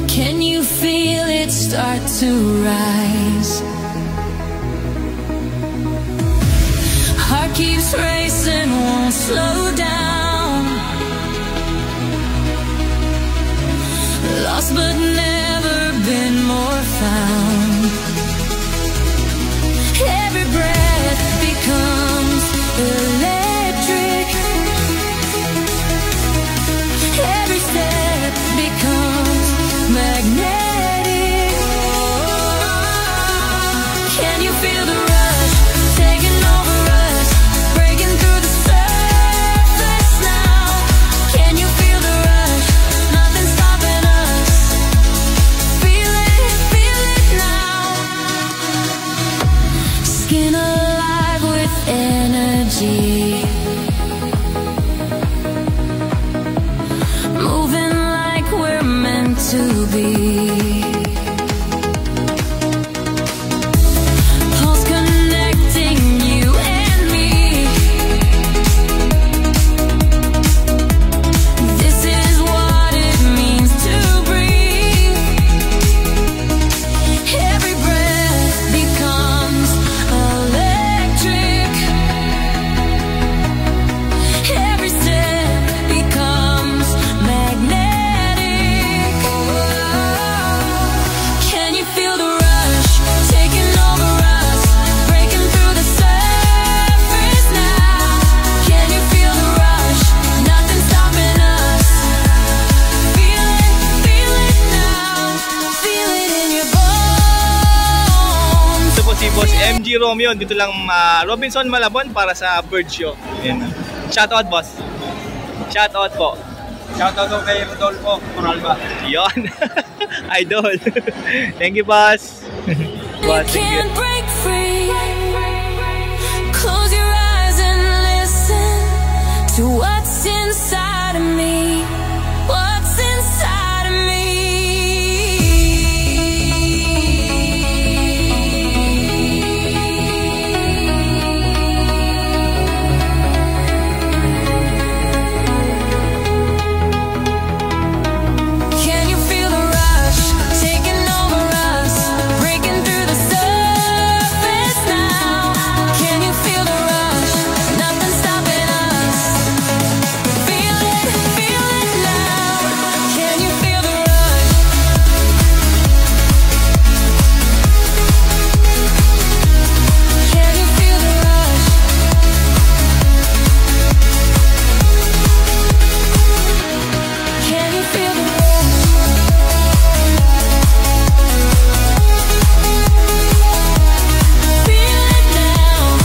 Can you feel it start to rise? Heart keeps racing, won't slow down. Lost but never been more found. Every breath becomes electric. Every step becomes magnetic. Can you feel the rush taking over us, breaking through the surface now? Can you feel the rush? Nothing's stopping us. Feel it now. Skin alive with energy. Moving like we're meant to be. Pulse connecting you and me. This is what it means to breathe. Every breath becomes electric. Every step becomes magnetic. Can you feel the rush taking over us, breaking through the surface now? Can you feel the rush? Nothing's stopping us. Feel it now. Feel it in your bones. Ito po si Boss MG Romeo, dito lang Robinson Malabon para sa Bird Show. Ayan. Shoutout, boss. Shoutout po. Shoutout ko kay Rodolfo Moralba. Yon. Idol. Thank you, boss. Boss, thank you. Can't break free. Close your eyes and listen to what's inside of me. What's inside of me. Can you feel the rush taking over us, breaking through the surface now? Can you feel the rush? Nothing's stopping us. Feel it now. Can you feel the rush? Can you feel the rush? Can you feel the rush? Feel it now.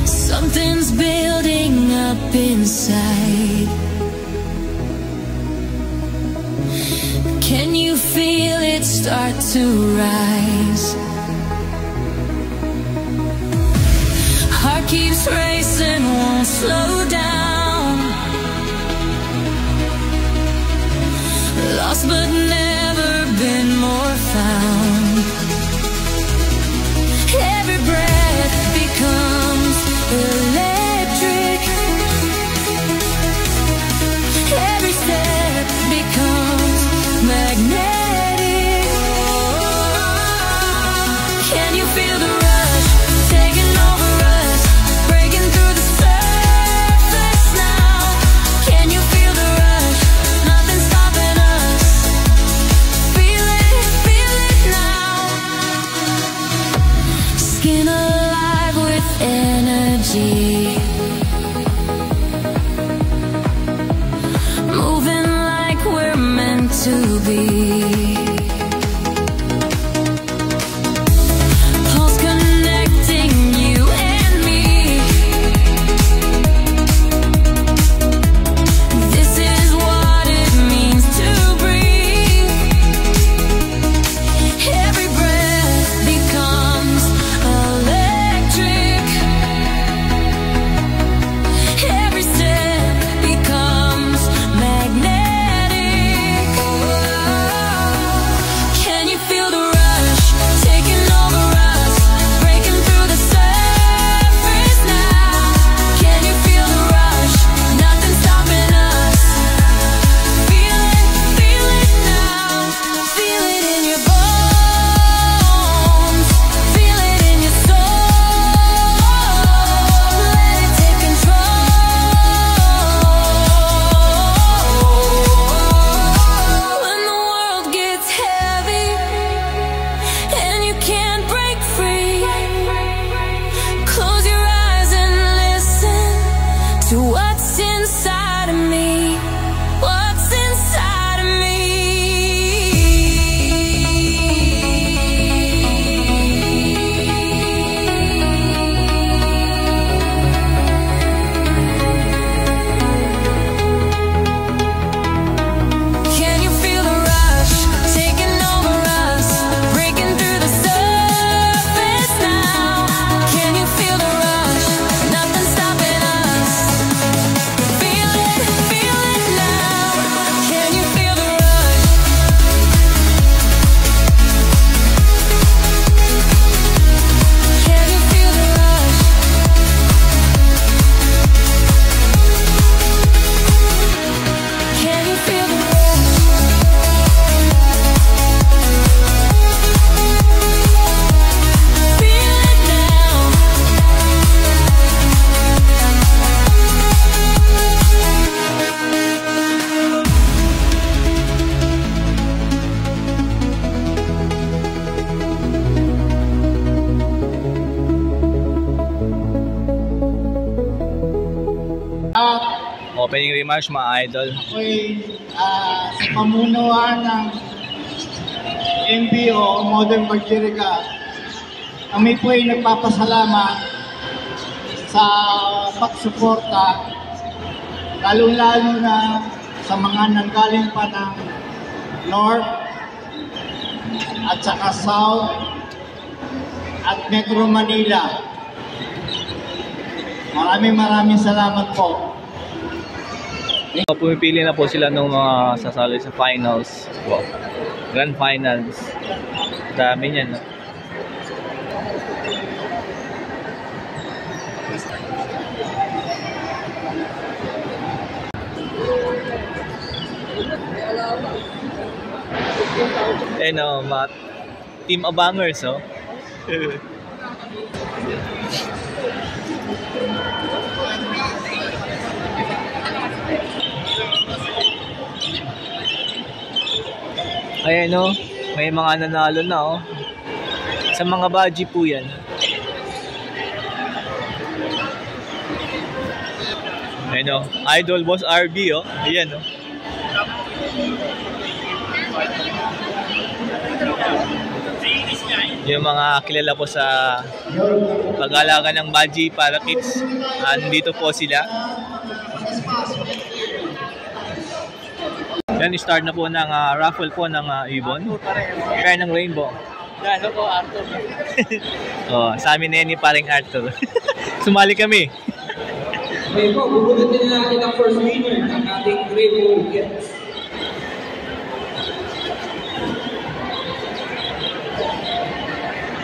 Something's building up inside. Can you feel it start to rise? Heart keeps racing, won't slow down. Lost but never been more found. Every breath becomes electric. Every step becomes magnetic. Can you feel the rush taking over us, breaking through the surface now? Can you feel the rush? Nothing's stopping us. to what's inside of me. What's inside of me? Can you feel the rush taking over us, breaking through the surface now? Can you feel the rush? Nothing stopping us. Feel it now. Can you feel the rush? Can you feel the rush? Can you feel the rush? Feel it now. Opening remarks mga idol. Ako'y sa pamunuan ng MBO, Modern Bagirica, kami po ay nagpapasalamat sa pagsuporta, lalo-lalo na sa mga nanggaling pa ng North at saka South at Metro Manila. Maraming salamat po. Pumipili na po sila ng mga sasali sa finals. Wow. Grand finals. Dami niyan. No? Mga team abangers, oh. Ayan, no? May mga nanalo na, oh. Sa mga baji po yan. Ayan, no? Idol Boss RB, oh. Ayan, no? Yung mga kilala po sa pag-alaga ng baji para kids. Andito po sila. Yan, start na po ng raffle po ng ibon. Kaya ng rainbow. Gano po, Arthur? Oh, sa amin na yan ni paring Arthur. Sumali kami. Okay po, bubunutin na natin ang first winner ng ating rainbow gifts.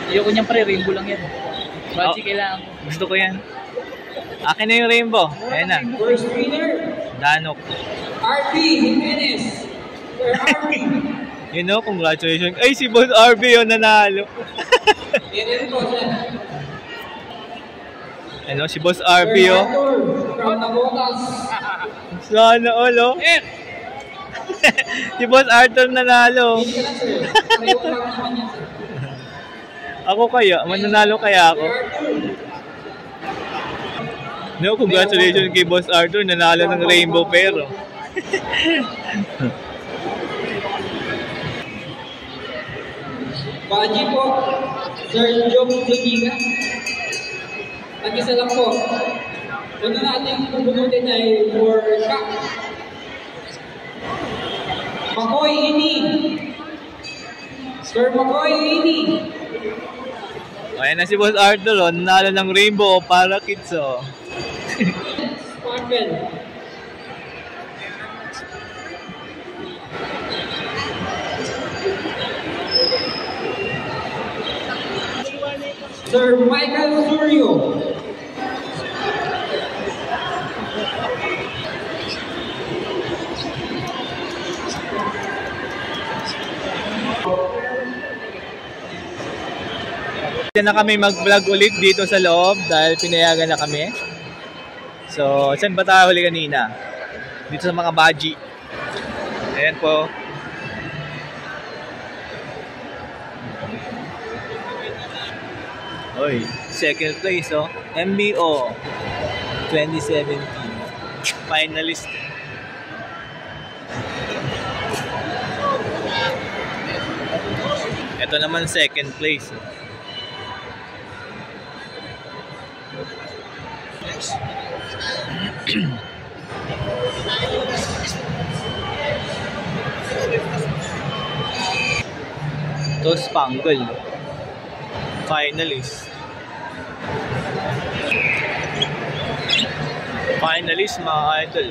Ayoko niyang pre, rainbow lang yan. Baji kailangan ko. Gusto ko yan. Akin na yung rainbow. Ayan na. First winner, Danok. RP Jimenez. Where are we? You know, congratulations. Ay, si Boss RB yung nanalo. Yan rin po siya. Ano, si Boss RB oh. Arthur from Nabotas. Sana all oh. Si Boss Arthur nanalo. Hindi ka lang sir. Pareho lang naman yan sir. Ako kaya, mananalo kaya ako. No, congratulations kay Boss Arthur, nanalo ng rainbow pero. Baji po, Sir Job Zuniga. Nag-isa lang po. Ano natin bubunutin ay for Shaq. Makoy Ini. Sir Makoy Ini. Ayan na si Boss Arthur, oh, nanalo ng rainbow para kids oh. Sparkle. Sir Michael Suryo. Diyan na kami mag-vlog ulit dito sa loob dahil pinayagan na kami. So, saan ba tayo huli kanina? Dito sa mga baji. Ayan po. Oy, second place oh. MBO 2017. Finalist. Ito naman second place. Ito Spangle. Finalist. Finalist mga idol.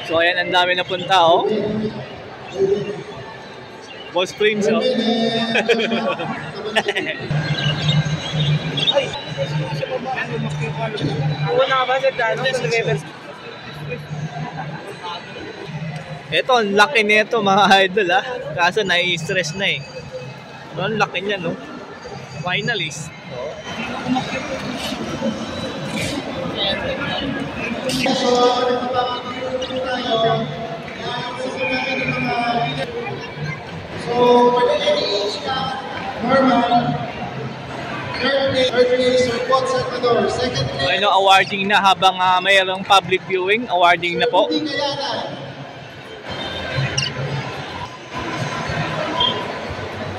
So ayan, ang dami na punta oh. Boss Prince oh. Ito, ang laki nito mga idol ah. Kaso nai-stress na eh. Ang laki niya no. Finalist. So, for the age Norman, third place, Port Salvador, second place, Ano, awarding na habang mayroong public viewing. Awarding na po. Rudy Gayana.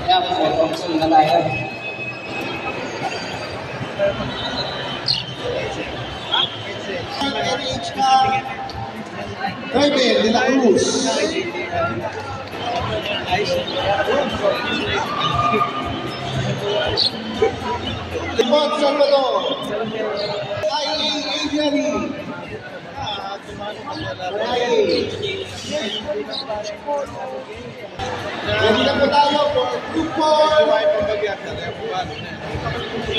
Kaya po, gusto na tayo. NH Nueve de la Cruz. Port Salvador. IA Aviary. Ready na po tayo for Group 4.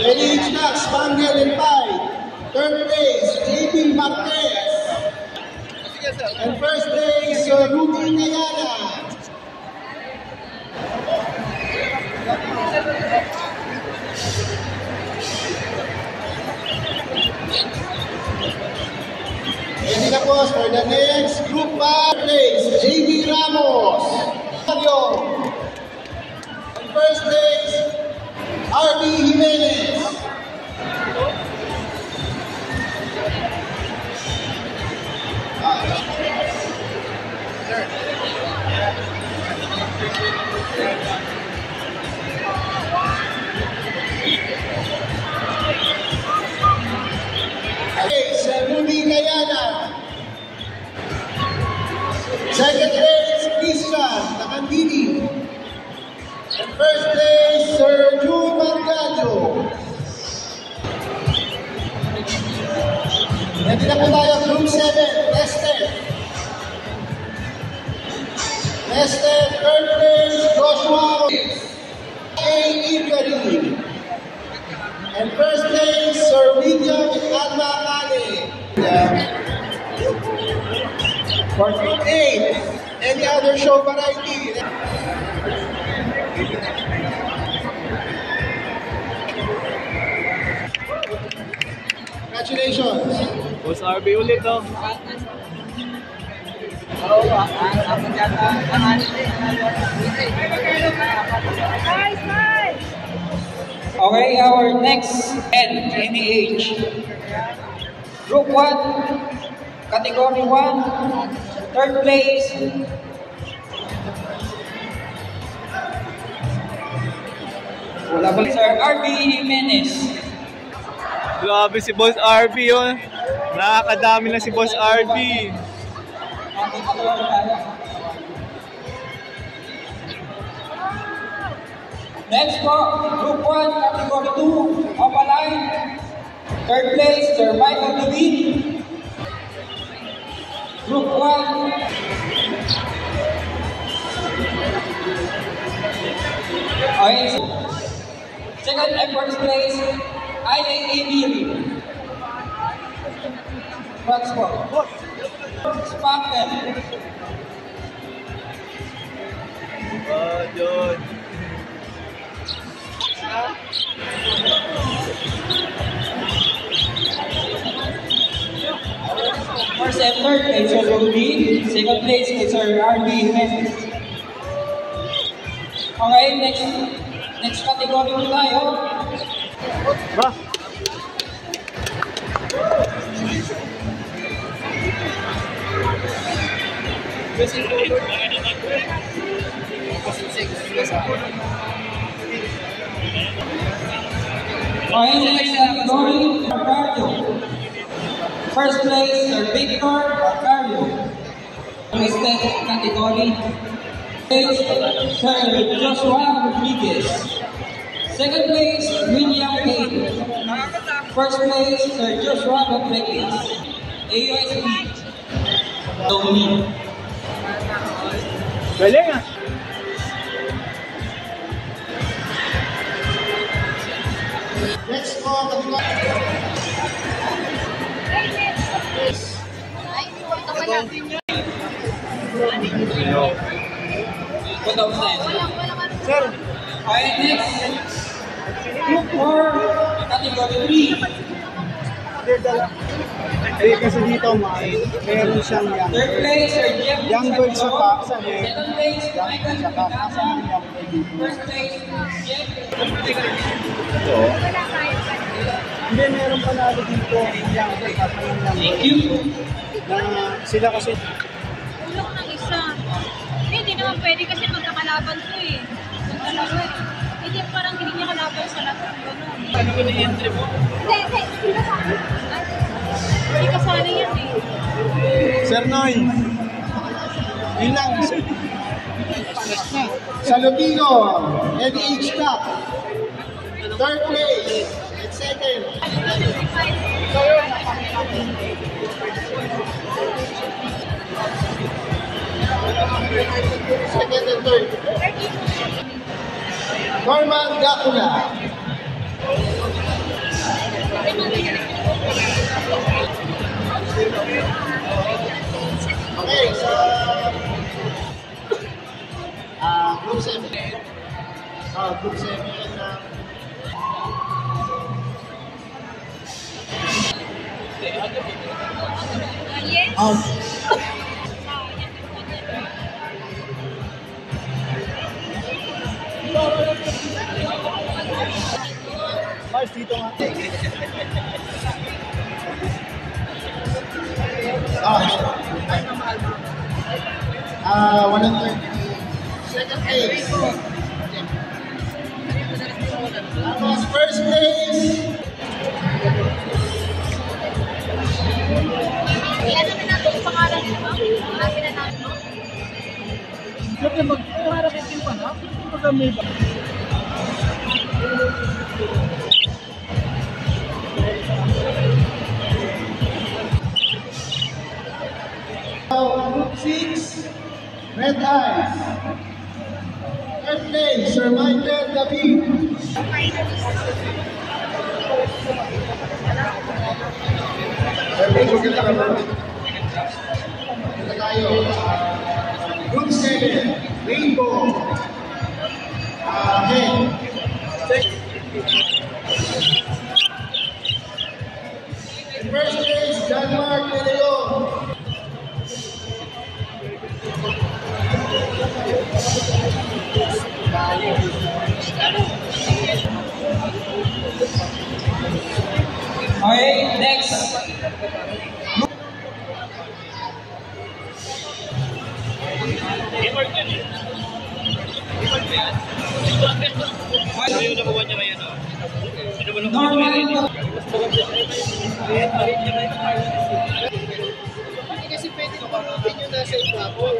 NH Max, Spangle and Pie. Third place, JB Marquez. And first place, Rudy Gayana. Ready na po for the next Group 5 place, JB Ramos. And first place, RB Jimenez. Rudy Gayana. Second place, Christian Nakandini. And first place, Sir June Margallo. Ready na po tayo, Group 7, tested. Tested, third place, Joshua A. Ibrahim. And first place, Sir William Alma Ali. For Group 8, any other show variety. Congratulations. Boss RB ulit oh. Okay, our next NH. Group 1, Category 1, third place. Wala ba? Sir RB Jimenez. Grabe si Boss RB oh. Nakakadami na si Boss RB. Next po, Group 1, Category 2, Opaline. Third place, Sir Michael David. Group 1. Okay. Second and first place, IAAB. Transport. Spangle. Oh, John. First and third kay Sir Rudy. Second place kay Sir RB Jimenez. Okay, next category po tayo. Ba? Okay, next category, cardio. First place, Sir Victor Cardio. Next category, place, Sir Joshua Rodriguez. Second place, William Kane. First place, Sir Joshua Rodriguez. AUSB. Tony. Galing ah. Next po, kategory. Sir, Okay, next. Group 4, category 3. Kasi dito, meron siyang young Third place, Sir Jeff. young bird sa pa, sa Second place, Michael Picasa. First place, Jeff. Hindi, meron pa natin dito young bird at yung young Thank bird. you. Na sila kasi Tulong ng isa. Hindi naman pwede kasi magkakalaban to eh. Magkalaban. Hindi parang hindi niya kalaban sa lahat. Ano ko na yung entry mo? Hindi kasali. Hindi kasali yan eh. Sir Noy. Yun lang. Salutino, NH Cup. Third place. And second. Second and third. Norman Gacula. Okay, so group 7. Group 7. Yes. Mars, dito nga. Walang 30. Second place. Tapos first place. Ilan naman natin yung pangalan nito? Hanapin na natin mo. Siyempre, mag-harap yung team pa na. Mag-amay ba? Group 6, Red Eyes. Third place, Sir Michael David. Group 7, Rainbow. First place, John Mark De Leon. Okay, next. Normal. Kasi pwede ko pamangkin yung nasa ibabaw.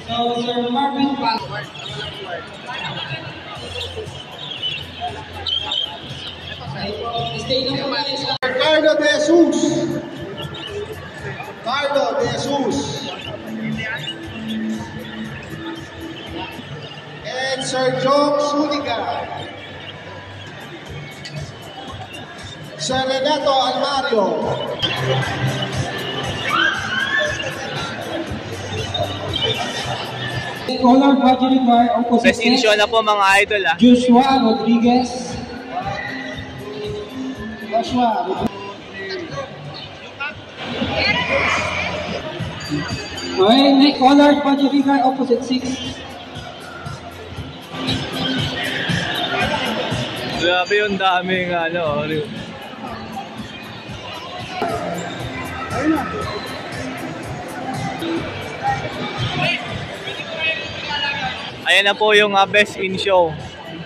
So, Sir Marvin Pal. Stay lang po tayo sa Ricardo De Jesus. Carlo De Jesus. And Sir Jong Suliga. Sir Renato Almario. Color budget require opposite Best in show na po mga idol ah. Joshua Rodriguez. Joshua. Okay, next color budget require opposite 6. Grabe yung daming ano. Ayan na po yung best in show.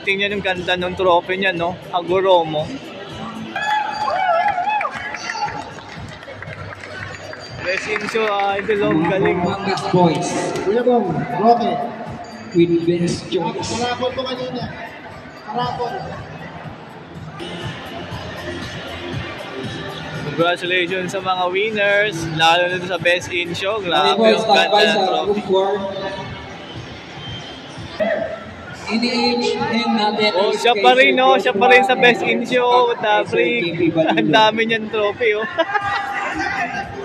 Tingnan yung ganda ng trophy niya, no? Agoromo. Best in show, idol, ang galing. Mangas Boys Kuya Bong, Roque. with Vince Jones. Karapon mo kanina. Karapon. Congratulations sa mga winners, lalo na sa best in show. Grabe Volleyball yung stand by ganda ng sa trophy. room 4. In-age natin. Oh, siya pa rin, no? Siya pa rin sa best in show. What the freak? Ang dami niyang trophy, oh.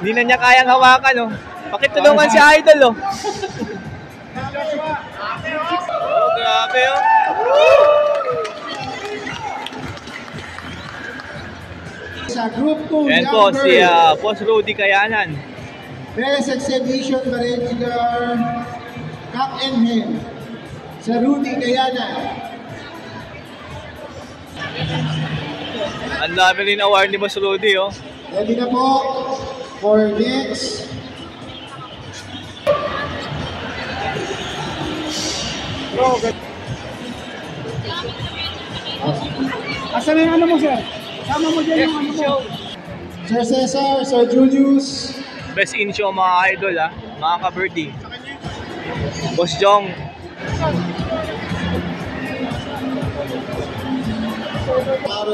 Hindi na niya kayang hawakan, oh. Pakitulungan si Idol, oh. Oh, grabe, oh. Sa Group 2, Yan po, si Boss Rudy Kayanan. Best Exhibition Regular Cup and Hen. Sa Rudy Gayana. Ang dami rin award ni Boss Rudy, oh. Ready na po for next. Asan na yung ano mo, sir? Sama mo dyan yung ano mo. Sir Cesar, Sir Julius. Best in show, mga idol, ah. Mga ka-birdie. Boss Jong.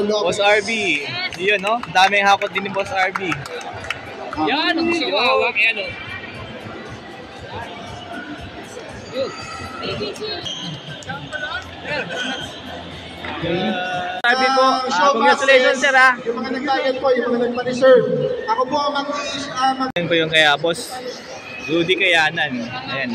Boss RB. Yun, no? Daming hakot din ni Boss RB. Yan, ang gusto ko hawak. Yan, o. RB po, congratulations, sir, ah. Yung mga nag-target po, yung mga nagpa-reserve. Ako po ang Yan po yung kaya Boss Rudy Kayanan. Ayan.